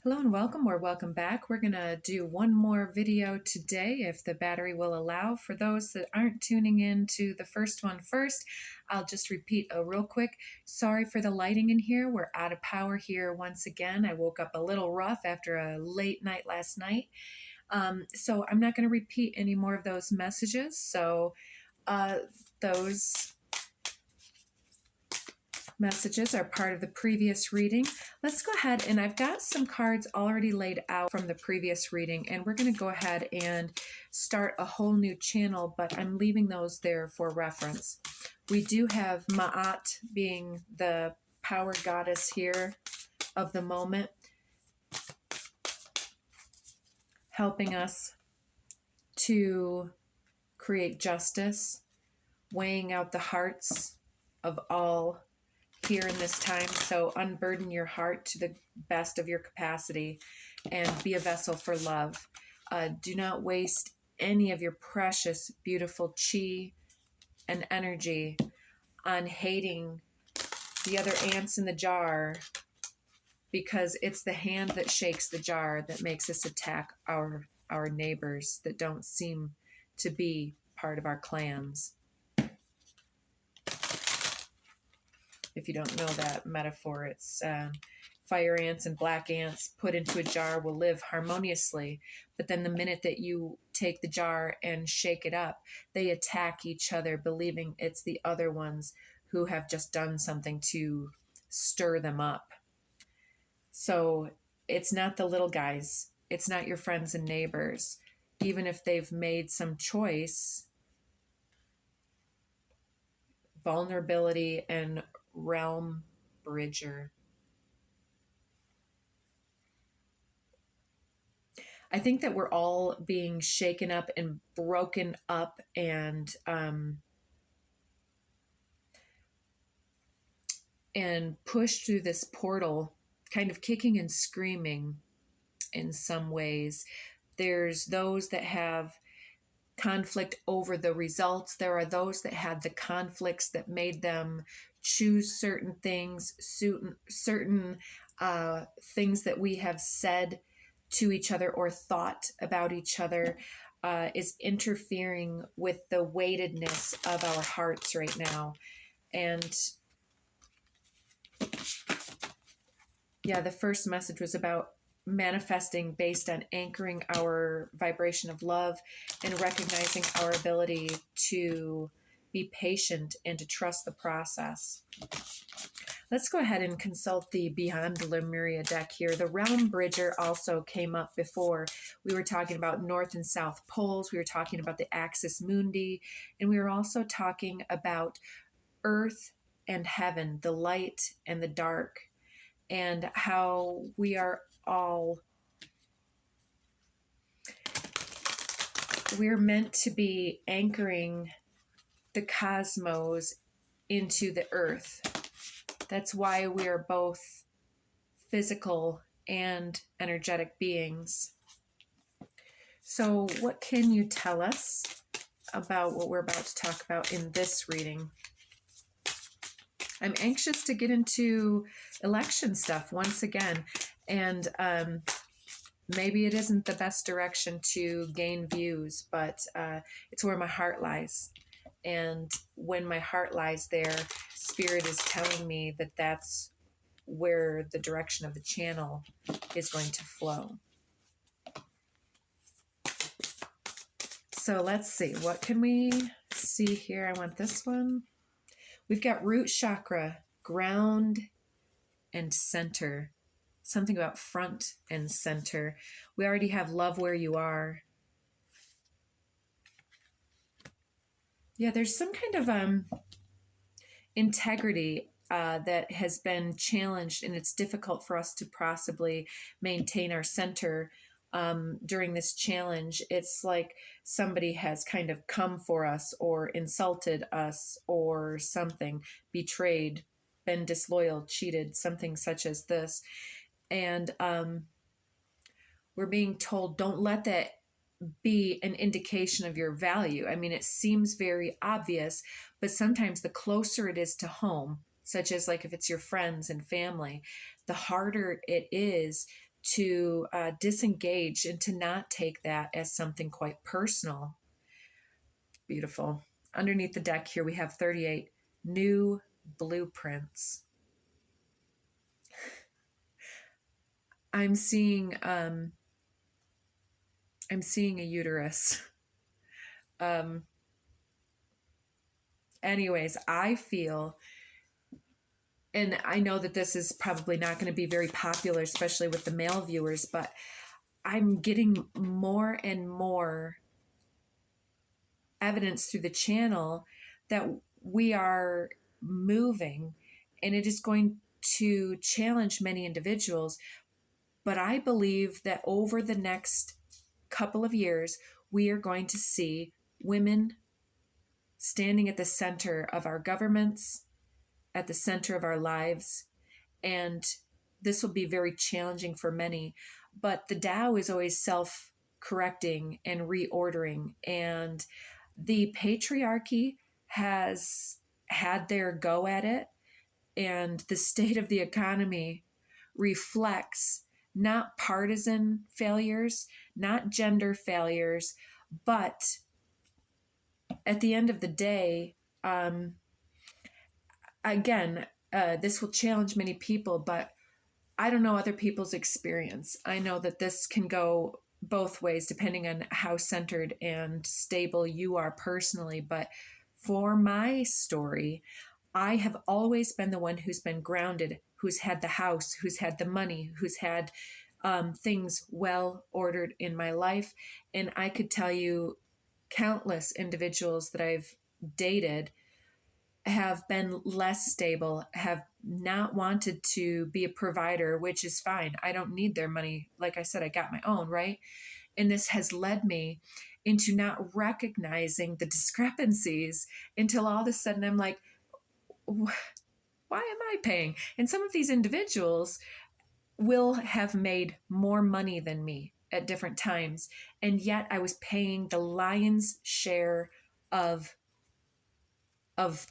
Hello and welcome or welcome back. We're going to do one more video today if the battery will allow. For those that aren't tuning in to the first one first, I'll just repeat real quick. Sorry for the lighting in here. We're out of power here once again. I woke up a little rough after a late night last night. So I'm not going to repeat any more of those messages. So those messages are part of the previous reading. Let's go ahead, and I've got some cards already laid out from the previous reading, and we're going to go ahead and start a whole new channel, but I'm leaving those there for reference. We do have Ma'at being the power goddess here of the moment, helping us to create justice, weighing out the hearts of all here in this time. So unburden your heart to the best of your capacity and be a vessel for love. Do not waste any of your precious, beautiful chi and energy on hating the other ants in the jar, because it's the hand that shakes the jar that makes us attack our neighbors that don't seem to be part of our clans. If you don't know that metaphor, it's fire ants and black ants put into a jar will live harmoniously. But then the minute that you take the jar and shake it up, they attack each other, believing it's the other ones who have just done something to stir them up. So it's not the little guys. It's not your friends and neighbors. Even if they've made some choice, vulnerability and realm bridger. I think that we're all being shaken up and broken up and pushed through this portal, kind of kicking and screaming in some ways. There's those that have conflict over the results. There are those that had the conflicts that made them choose certain things, certain things that we have said to each other or thought about each other is interfering with the weightedness of our hearts right now. And yeah, the first message was about manifesting based on anchoring our vibration of love and recognizing our ability to be patient and to trust the process. Let's go ahead and consult the Beyond Lemuria deck here. The Realm Bridger also came up before. We were talking about North and South Poles. We were talking about the Axis Mundi. And we were also talking about Earth and Heaven, the light and the dark, and how we are all, we're meant to be anchoring the cosmos into the earth. That's why we are both physical and energetic beings. So what can you tell us about what we're about to talk about in this reading? I'm anxious to get into election stuff once again, and maybe it isn't the best direction to gain views, but it's where my heart lies. And when my heart lies there, Spirit is telling me that that's where the direction of the channel is going to flow. So let's see, what can we see here? I want this one. We've got root chakra, ground, and center. Something about front and center. We already have love where you are. Yeah, there's some kind of integrity that has been challenged, and it's difficult for us to possibly maintain our center during this challenge. It's like somebody has kind of come for us or insulted us or something, betrayed, been disloyal, cheated, something such as this. And we're being told, don't let that be an indication of your value. I mean, it seems very obvious, but sometimes the closer it is to home, such as like if it's your friends and family, the harder it is to disengage and to not take that as something quite personal. Beautiful. Underneath the deck here, we have 38 new blueprints. I'm seeing a uterus. Anyways, I feel, and I know that this is probably not going to be very popular, especially with the male viewers, but I'm getting more and more evidence through the channel that we are moving, and it is going to challenge many individuals. But I believe that over the next couple of years, we are going to see women standing at the center of our governments, at the center of our lives. And this will be very challenging for many. But the Tao is always self-correcting and reordering. And the patriarchy has had their go at it. And the state of the economy reflects not partisan failures, not gender failures, but at the end of the day, again, this will challenge many people, but I don't know other people's experience. I know that this can go both ways depending on how centered and stable you are personally. But for my story, I have always been the one who's been grounded, who's had the house, who's had the money, who's had things well ordered in my life. And I could tell you countless individuals that I've dated have been less stable, have not wanted to be a provider, which is fine. I don't need their money. Like I said, I got my own, right? And this has led me into not recognizing the discrepancies until all of a sudden I'm like, why am I paying? And some of these individuals will have made more money than me at different times. And yet I was paying the lion's share of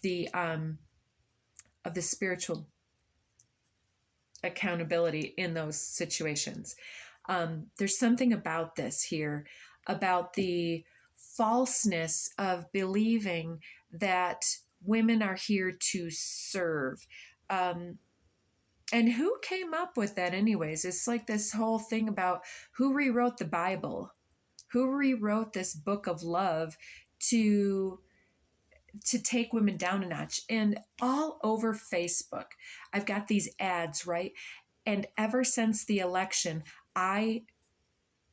the spiritual accountability in those situations. There's something about this here, about the falseness of believing that women are here to serve. And who came up with that anyways? It's like this whole thing about who rewrote the Bible, who rewrote this book of love to take women down a notch. And all over Facebook, I've got these ads, right? And ever since the election, I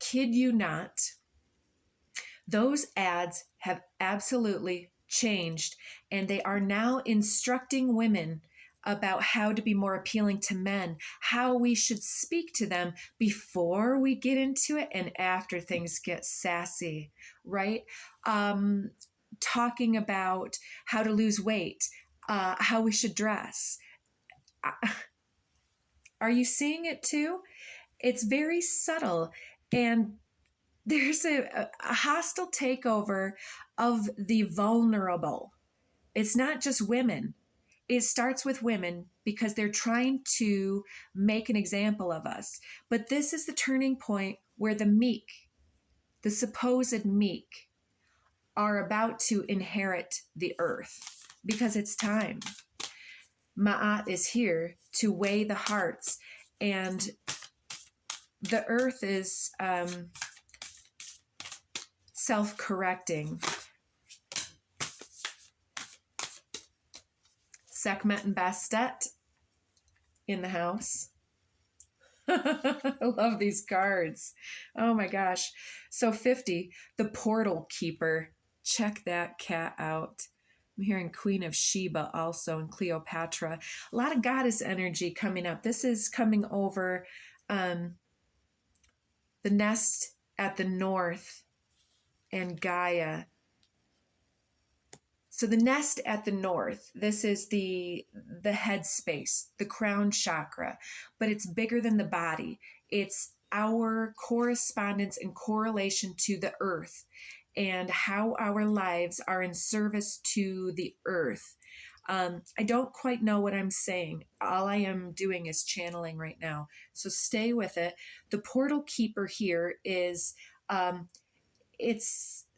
kid you not, those ads have absolutely changed. And they are now instructing women about how to be more appealing to men, how we should speak to them before we get into it and after things get sassy, right? Talking about how to lose weight, how we should dress. Are you seeing it too? It's very subtle, and there's a hostile takeover of the vulnerable. It's not just women. It starts with women because they're trying to make an example of us. But this is the turning point where the meek, the supposed meek, are about to inherit the earth because it's time. Ma'at is here to weigh the hearts, and the earth is self-correcting. Sekhmet and Bastet in the house. I love these cards. Oh my gosh. So 50, the portal keeper. Check that cat out. I'm hearing Queen of Sheba also, and Cleopatra. A lot of goddess energy coming up. This is coming over the nest at the north and Gaia. So the nest at the north, this is the head space, the crown chakra, but it's bigger than the body. It's our correspondence and correlation to the earth and how our lives are in service to the earth. I don't quite know what I'm saying. All I am doing is channeling right now. So stay with it. The portal keeper here is,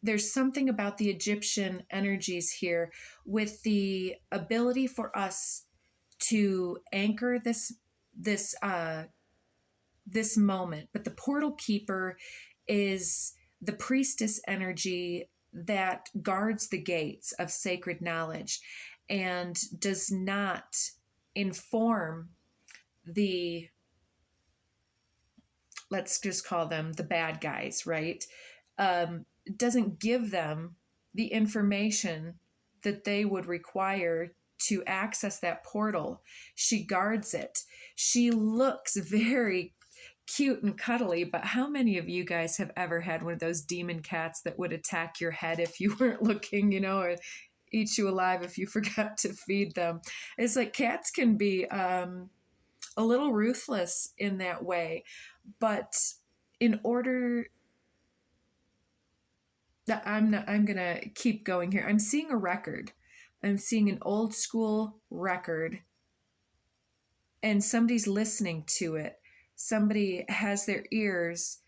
there's something about the Egyptian energies here with the ability for us to anchor this this moment. But the portal keeper is the priestess energy that guards the gates of sacred knowledge and does not inform the, let's just call them the bad guys, right? Doesn't give them the information that they would require to access that portal. She guards it. She looks very cute and cuddly, but how many of you guys have ever had one of those demon cats that would attack your head if you weren't looking, or eat you alive if you forgot to feed them? It's like cats can be a little ruthless in that way, but in order that I'm gonna keep going here. I'm seeing a record. I'm seeing an old school record, and somebody's listening to it. Somebody has their ears.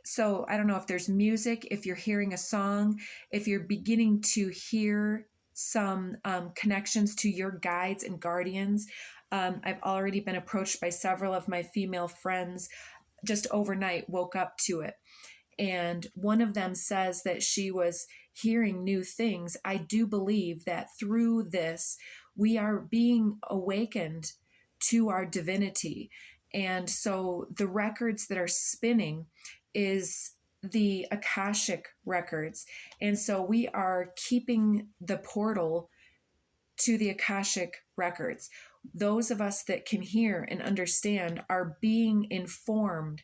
So I don't know if there's music, if you're hearing a song, if you're beginning to hear some connections to your guides and guardians. I've already been approached by several of my female friends just overnight, woke up to it. And one of them says that she was hearing new things. I do believe that through this, we are being awakened to our divinity. And so the records that are spinning is the Akashic records. And so we are keeping the portal to the Akashic records. Those of us that can hear and understand are being informed.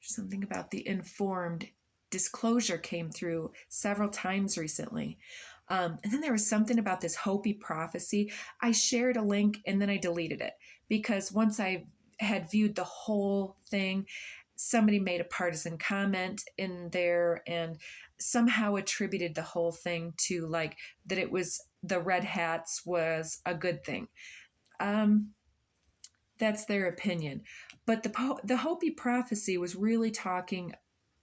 Something about the informed disclosure came through several times recently. And then there was something about this Hopi prophecy. I shared a link and then I deleted it because once I had viewed the whole thing, somebody made a partisan comment in there and somehow attributed the whole thing to like that it was the red hats was a good thing. That's their opinion. But the Hopi prophecy was really talking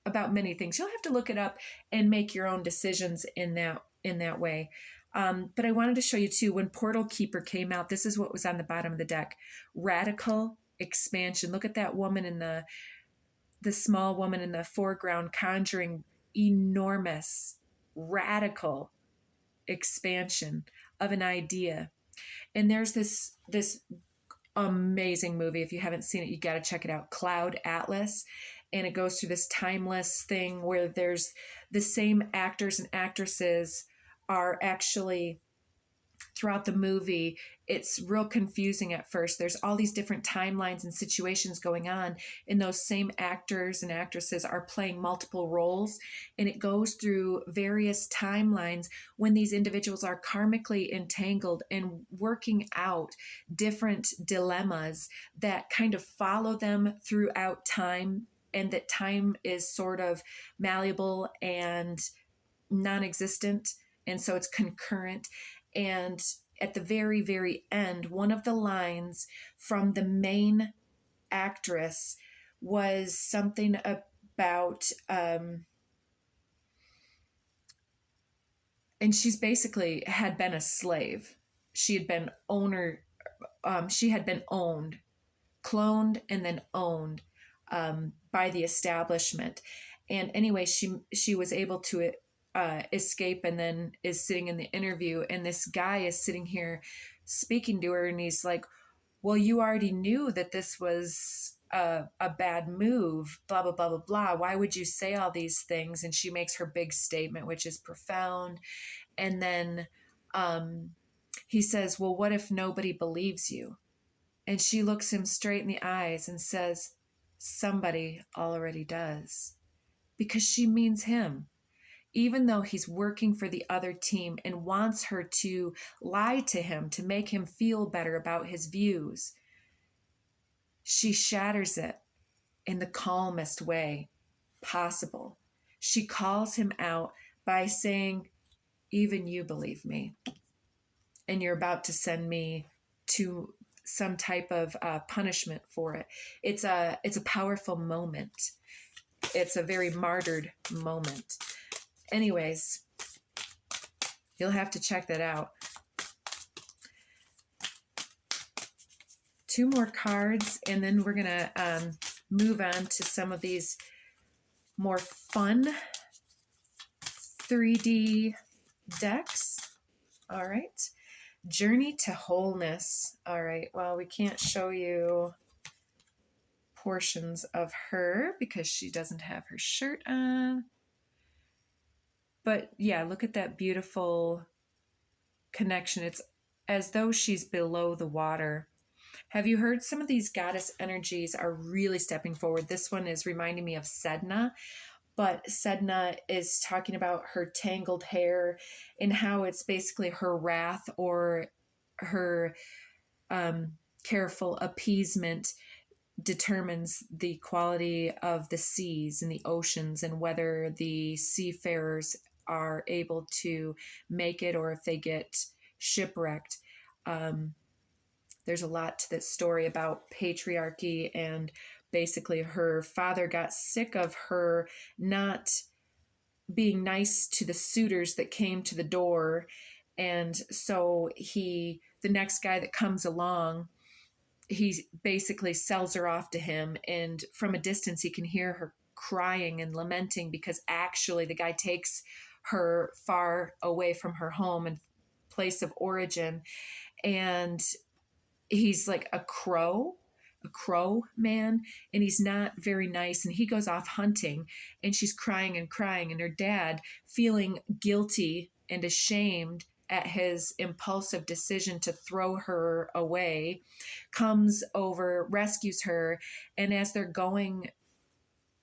about many things. You'll have to look it up and make your own decisions in that way. But I wanted to show you too, when Portal Keeper came out, this is what was on the bottom of the deck. Radical expansion. Look at that woman in the small woman in the foreground conjuring enormous, radical expansion of an idea. And there's this amazing movie. If you haven't seen it, you got to check it out. Cloud Atlas. And it goes through this timeless thing where there's the same actors and actresses are actually throughout the movie. It's real confusing at first. There's all these different timelines and situations going on, and those same actors and actresses are playing multiple roles, and it goes through various timelines when these individuals are karmically entangled and working out different dilemmas that kind of follow them throughout time, and that time is sort of malleable and non-existent, and so it's concurrent. And at the very, very end, one of the lines from the main actress was something about, and she's basically had been a slave. She had been she had been owned, cloned, and then owned by the establishment. And anyway, she was able to escape, and then is sitting in the interview, and this guy is sitting here speaking to her, and he's like, well, you already knew that this was a bad move, blah blah blah blah blah, why would you say all these things? And she makes her big statement, which is profound. And then he says, well, what if nobody believes you? And she looks him straight in the eyes and says, somebody already does, because she means him. Even though he's working for the other team and wants her to lie to him to make him feel better about his views, she shatters it in the calmest way possible. She calls him out by saying, Even you believe me. And you're about to send me to some type of punishment for it. It's a powerful moment. It's a very martyred moment. Anyways, you'll have to check that out. 2 more cards, and then we're going to move on to some of these more fun 3D decks. All right. Journey to Wholeness. All right. Well, we can't show you portions of her because she doesn't have her shirt on. But yeah, look at that beautiful connection. It's as though she's below the water. Have you heard some of these goddess energies are really stepping forward? This one is reminding me of Sedna, but Sedna is talking about her tangled hair and how it's basically her wrath or her careful appeasement determines the quality of the seas and the oceans and whether the seafarers are able to make it or if they get shipwrecked. There's a lot to this story about patriarchy, and basically her father got sick of her not being nice to the suitors that came to the door. And so the next guy that comes along, he basically sells her off to him. And from a distance, he can hear her crying and lamenting because actually the guy takes her far away from her home and place of origin. And he's like a crow man, and he's not very nice, and he goes off hunting, and she's crying and crying, and her dad, feeling guilty and ashamed at his impulsive decision to throw her away, comes over, rescues her, and as they're going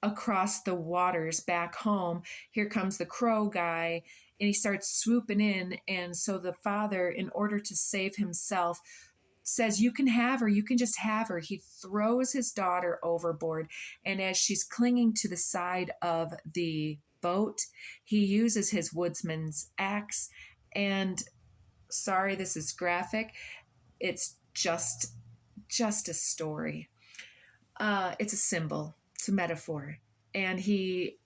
across the waters back home, here comes the crow guy, and he starts swooping in, and so the father, in order to save himself, says, you can have her, you can just have her. He throws his daughter overboard, and as she's clinging to the side of the boat, he uses his woodsman's axe, and sorry, this is graphic. It's just a story. It's a symbol, it's a metaphor, and he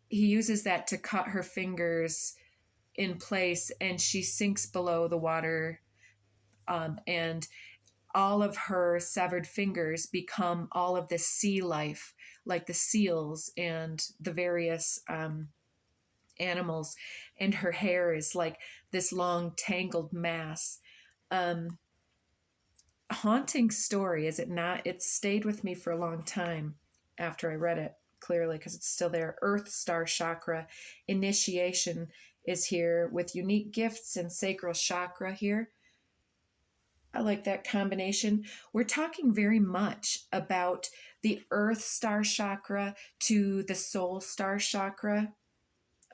uses that to cut her fingers in place, and she sinks below the water. And all of her severed fingers become all of the sea life, like the seals and the various animals. And her hair is like this long tangled mass. Haunting story, is it not? It stayed with me for a long time after I read it, clearly, because it's still there. Earth Star Chakra initiation is here with unique gifts and sacral chakra here. I like that combination. We're talking very much about the Earth Star Chakra to the Soul Star Chakra.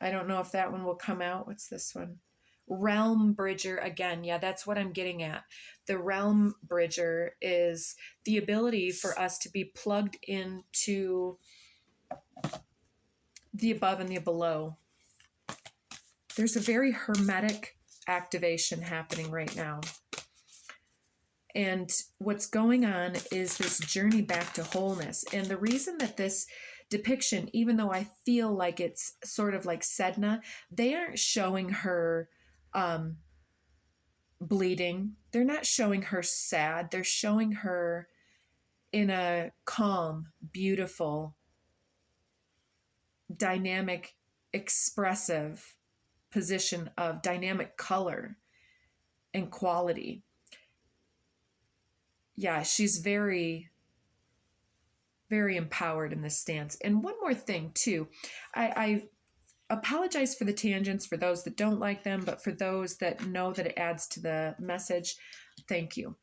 I don't know if that one will come out. What's this one? Realm Bridger again. Yeah, that's what I'm getting at. The Realm Bridger is the ability for us to be plugged into the above and the below. There's a very hermetic activation happening right now. And what's going on is this journey back to wholeness. And the reason that this depiction, even though I feel like it's sort of like Sedna, they aren't showing her bleeding. They're not showing her sad. They're showing her in a calm, beautiful, dynamic, expressive position of dynamic color and quality. Yeah, she's very, very empowered in this stance. And one more thing, too. I apologize for the tangents for those that don't like them, but for those that know that it adds to the message, thank you.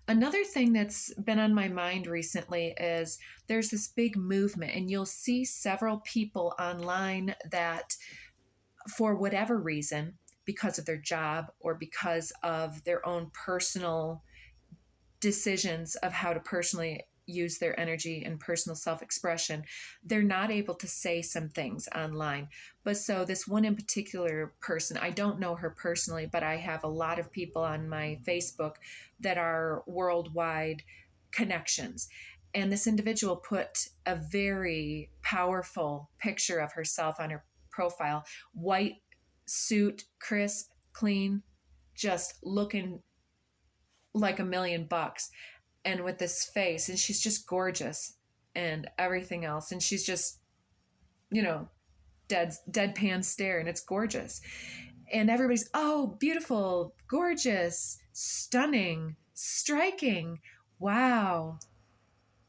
Another thing that's been on my mind recently is there's this big movement, and you'll see several people online that, for whatever reason, because of their job or because of their own personal decisions of how to personally use their energy and personal self-expression, they're not able to say some things online. But so this one in particular person, I don't know her personally, but I have a lot of people on my Facebook that are worldwide connections. And this individual put a very powerful picture of herself on her profile, white suit, crisp, clean, just looking like $1,000,000, and with this face, and she's just gorgeous and everything else, and she's just, you know, deadpan stare, and it's gorgeous, and everybody's, oh, beautiful, gorgeous, stunning, striking, wow,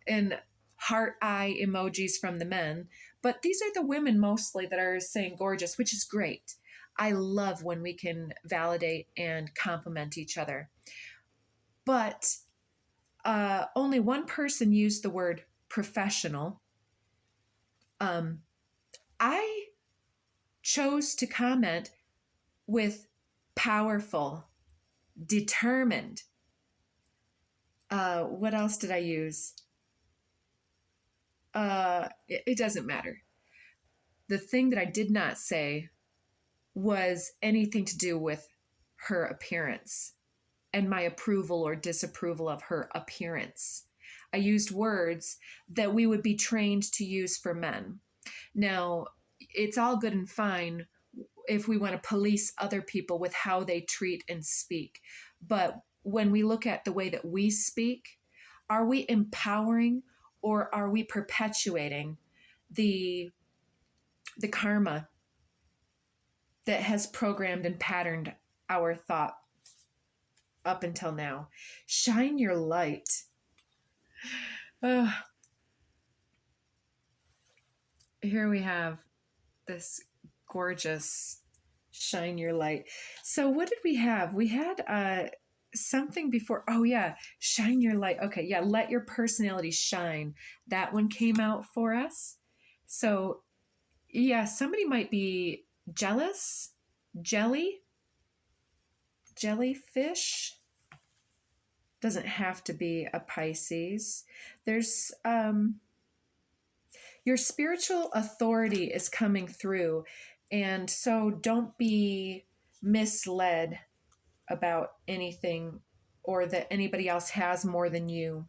and heart eye emojis from the men. But these are the women mostly that are saying gorgeous, which is great. I love when we can validate and compliment each other. But only one person used the word professional. I chose to comment with powerful, determined. What else did I use? It doesn't matter. The thing that I did not say was anything to do with her appearance and my approval or disapproval of her appearance. I used words that we would be trained to use for men. Now, it's all good and fine if we want to police other people with how they treat and speak. But when we look at the way that we speak, are we empowering or are we perpetuating the karma that has programmed and patterned our thought up until now? Shine your light. Here we have this gorgeous shine your light. So what did we have? We had something before. Oh yeah, shine your light. Okay, yeah, let your personality shine. That one came out for us. So yeah, somebody might be jealous, jellyfish. Doesn't have to be a Pisces. There's your spiritual authority is coming through, and so don't be misled about anything or that anybody else has more than you.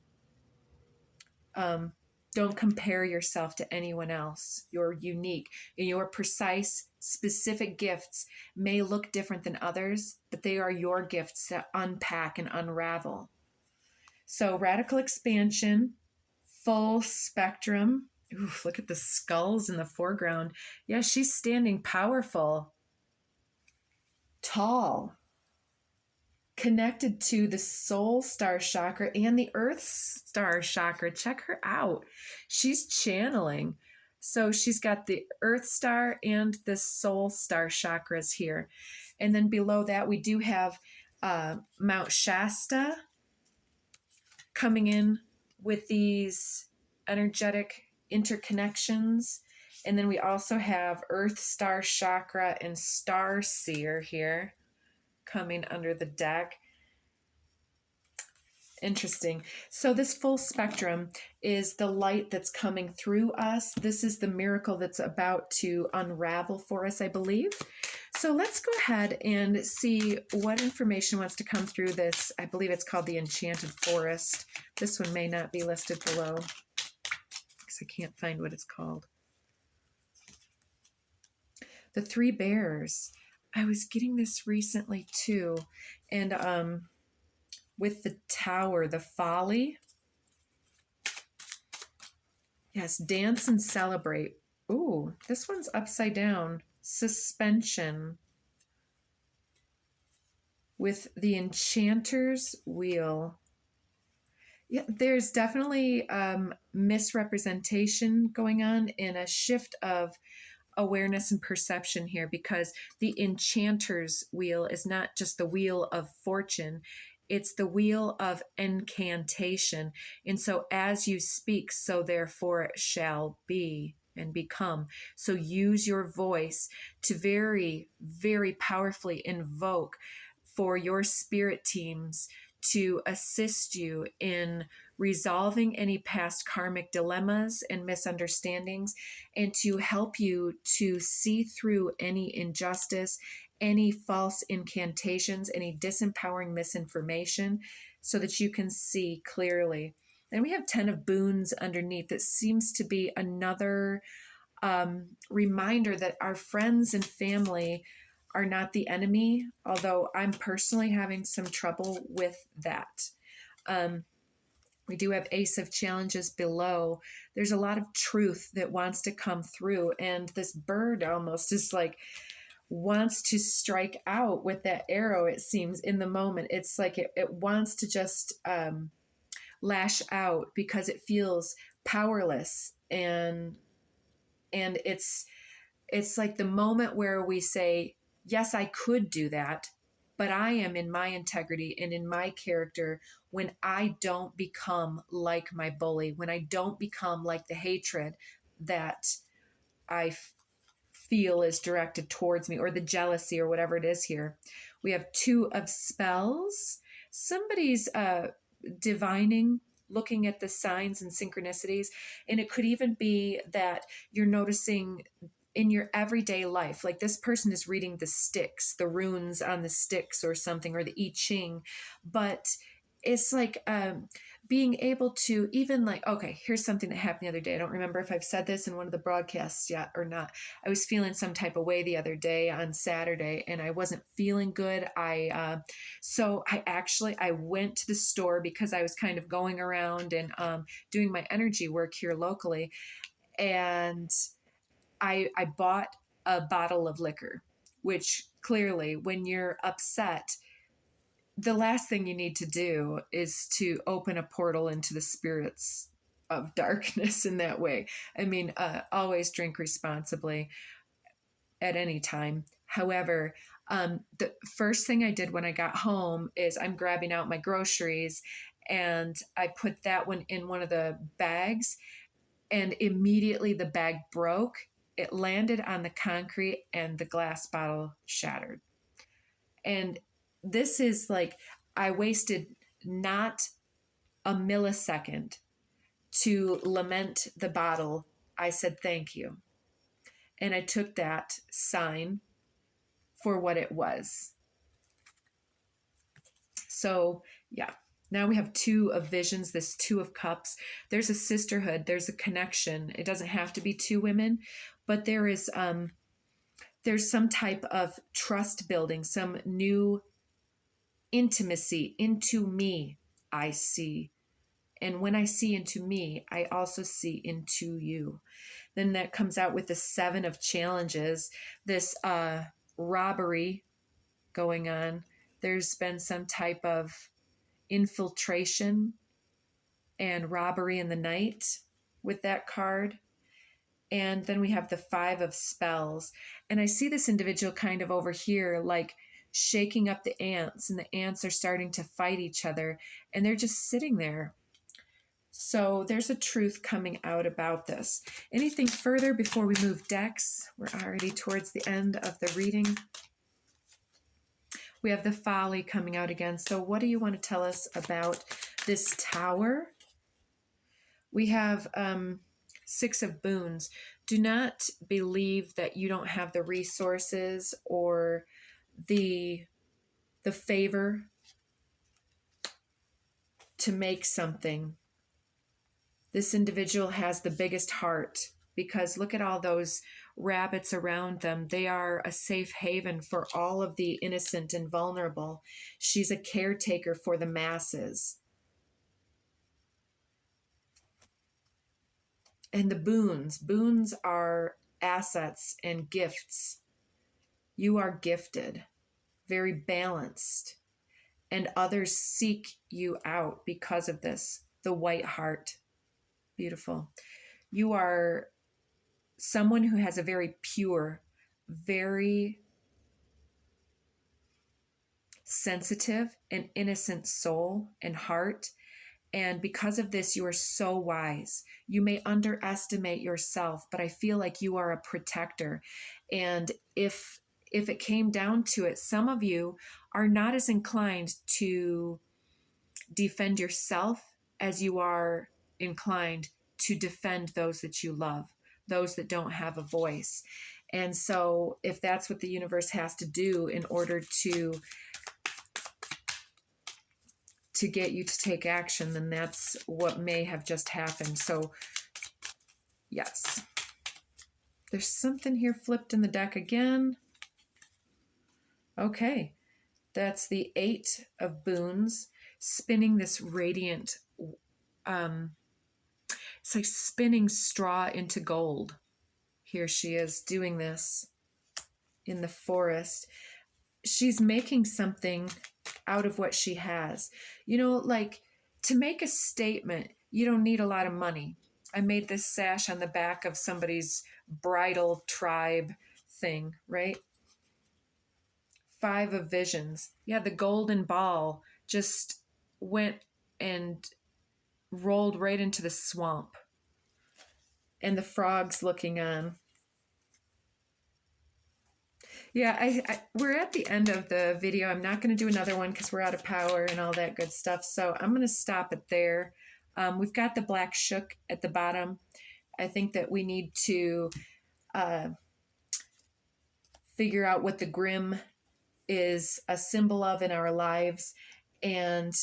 Don't compare yourself to anyone else. You're unique, and your precise, specific gifts may look different than others, but they are your gifts to unpack and unravel. So radical expansion, full spectrum. Ooh, look at the skulls in the foreground. Yeah, she's standing powerful, tall, connected to the soul star chakra and the earth star chakra. Check her out. She's channeling. So she's got the earth star and the soul star chakras here. And then below that, we do have Mount Shasta coming in with these energetic interconnections. And then we also have earth star chakra and star seer here coming under the deck. Interesting. So this full spectrum is the light that's coming through us. This is the miracle that's about to unravel for us, I believe. So let's go ahead and see what information wants to come through this. I believe it's called the Enchanted Forest. This one may not be listed below because I can't find what it's called. The Three Bears. I was getting this recently too. And with the Tower, the Folly. Yes, dance and celebrate. Ooh, this one's upside down. Suspension. With the Enchanter's Wheel. Yeah, there's definitely misrepresentation going on and a shift of awareness and perception here, because the Enchanter's Wheel is not just the wheel of fortune, it's the wheel of incantation. And so as you speak, so therefore it shall be and become. So use your voice to very, very powerfully invoke for your spirit teams to assist you in resolving any past karmic dilemmas and misunderstandings, and to help you to see through any injustice, any false incantations, any disempowering misinformation, so that you can see clearly. And we have 10 of boons underneath. That seems to be another reminder that our friends and family are not the enemy, although I'm personally having some trouble with that. We do have Ace of Challenges below. There's a lot of truth that wants to come through, and this bird almost is like wants to strike out with that arrow, it seems, in the moment. It's like it wants to just lash out because it feels powerless, and it's like the moment where we say, yes, I could do that, but I am in my integrity and in my character when I don't become like my bully, when I don't become like the hatred that I feel is directed towards me, or the jealousy, or whatever it is here. We have 2 of spells. Somebody's divining, looking at the signs and synchronicities. And it could even be that you're noticing in your everyday life, like this person is reading the sticks, the runes on the sticks or something, or the I Ching, but it's like being able to even like, okay, here's something that happened the other day. I don't remember if I've said this in one of the broadcasts yet or not. I was feeling some type of way the other day on Saturday, and I wasn't feeling good. So I went to the store because I was kind of going around and doing my energy work here locally, and I bought a bottle of liquor, which clearly when you're upset, the last thing you need to do is to open a portal into the spirits of darkness in that way. I mean, always drink responsibly at any time. However, the first thing I did when I got home is I'm grabbing out my groceries, and I put that one in one of the bags, and immediately the bag broke. It landed on the concrete and the glass bottle shattered. And this is like, I wasted not a millisecond to lament the bottle. I said, thank you. And I took that sign for what it was. So, yeah. Now we have 2 of visions, this 2 of cups. There's a sisterhood, there's a connection. It doesn't have to be 2 women, but there's some type of trust building, some new intimacy into me, I see. And when I see into me, I also see into you. Then that comes out with the 7 of challenges, this robbery going on. There's been some type of infiltration and robbery in the night with that card. And then we have the 5 of spells. And I see this individual kind of over here, like shaking up the ants, and the ants are starting to fight each other, and they're just sitting there. So there's a truth coming out about this. Anything further before we move decks? We're already towards the end of the reading. We have the folly coming out again. So what do you want to tell us about this tower? We have 6 of boons. Do not believe that you don't have the resources or the favor to make something. This individual has the biggest heart, because look at all those rabbits around them. They are a safe haven for all of the innocent and vulnerable. She's a caretaker for the masses. And the boons. Boons are assets and gifts. You are gifted, very balanced, and others seek you out because of this. The white heart. Beautiful. You are someone who has a very pure, very sensitive and innocent soul and heart. And because of this, you are so wise. You may underestimate yourself, but I feel like you are a protector. And if it came down to it, some of you are not as inclined to defend yourself as you are inclined to defend those that you love, those that don't have a voice. And so if that's what the universe has to do in order to get you to take action, then that's what may have just happened. So yes, there's something here flipped in the deck again. Okay, that's the 8 of boons, spinning this radiant, it's like spinning straw into gold. Here she is doing this in the forest. She's making something out of what she has. You know, like to make a statement, you don't need a lot of money. I made this sash on the back of somebody's bridal tribe thing, right? 5 of visions. Yeah, the golden ball just went and rolled right into the swamp. And the frog's looking on. Yeah, we're at the end of the video. I'm not going to do another one because we're out of power and all that good stuff. So I'm going to stop it there. We've got the black shook at the bottom. I think that we need to figure out what the grim is a symbol of in our lives and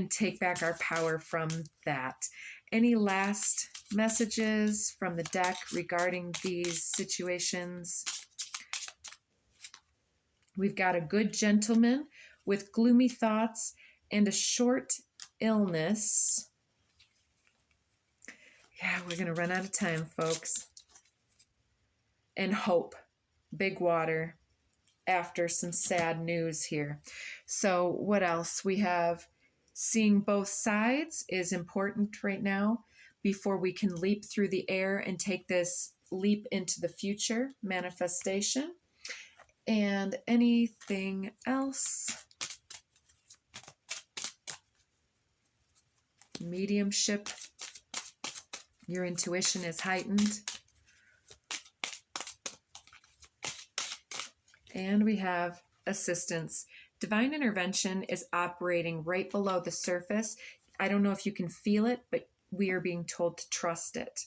take back our power from that. Any last messages from the deck regarding these situations? We've got a good gentleman with gloomy thoughts and a short illness. Yeah, we're going to run out of time, folks. And hope. Big water after some sad news here. So what else? We have seeing both sides is important right now before we can leap through the air and take this leap into the future manifestation. And anything else? Mediumship. Your intuition is heightened. And we have assistance. Divine intervention is operating right below the surface. I don't know if you can feel it, but we are being told to trust it.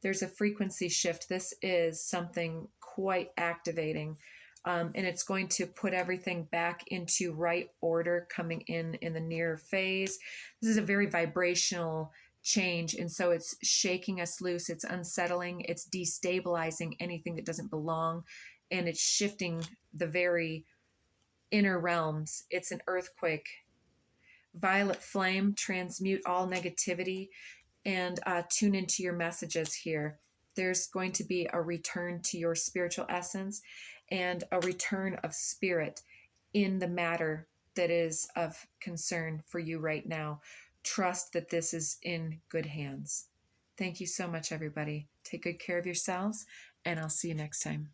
There's a frequency shift. This is something quite activating. And it's going to put everything back into right order coming in the near phase. This is a very vibrational change. And so it's shaking us loose. It's unsettling. It's destabilizing anything that doesn't belong. And it's shifting the very inner realms. It's an earthquake. Violet flame, transmute all negativity and tune into your messages here. There's going to be a return to your spiritual essence and a return of spirit in the matter that is of concern for you right now. Trust that this is in good hands. Thank you so much, everybody. Take good care of yourselves, and I'll see you next time.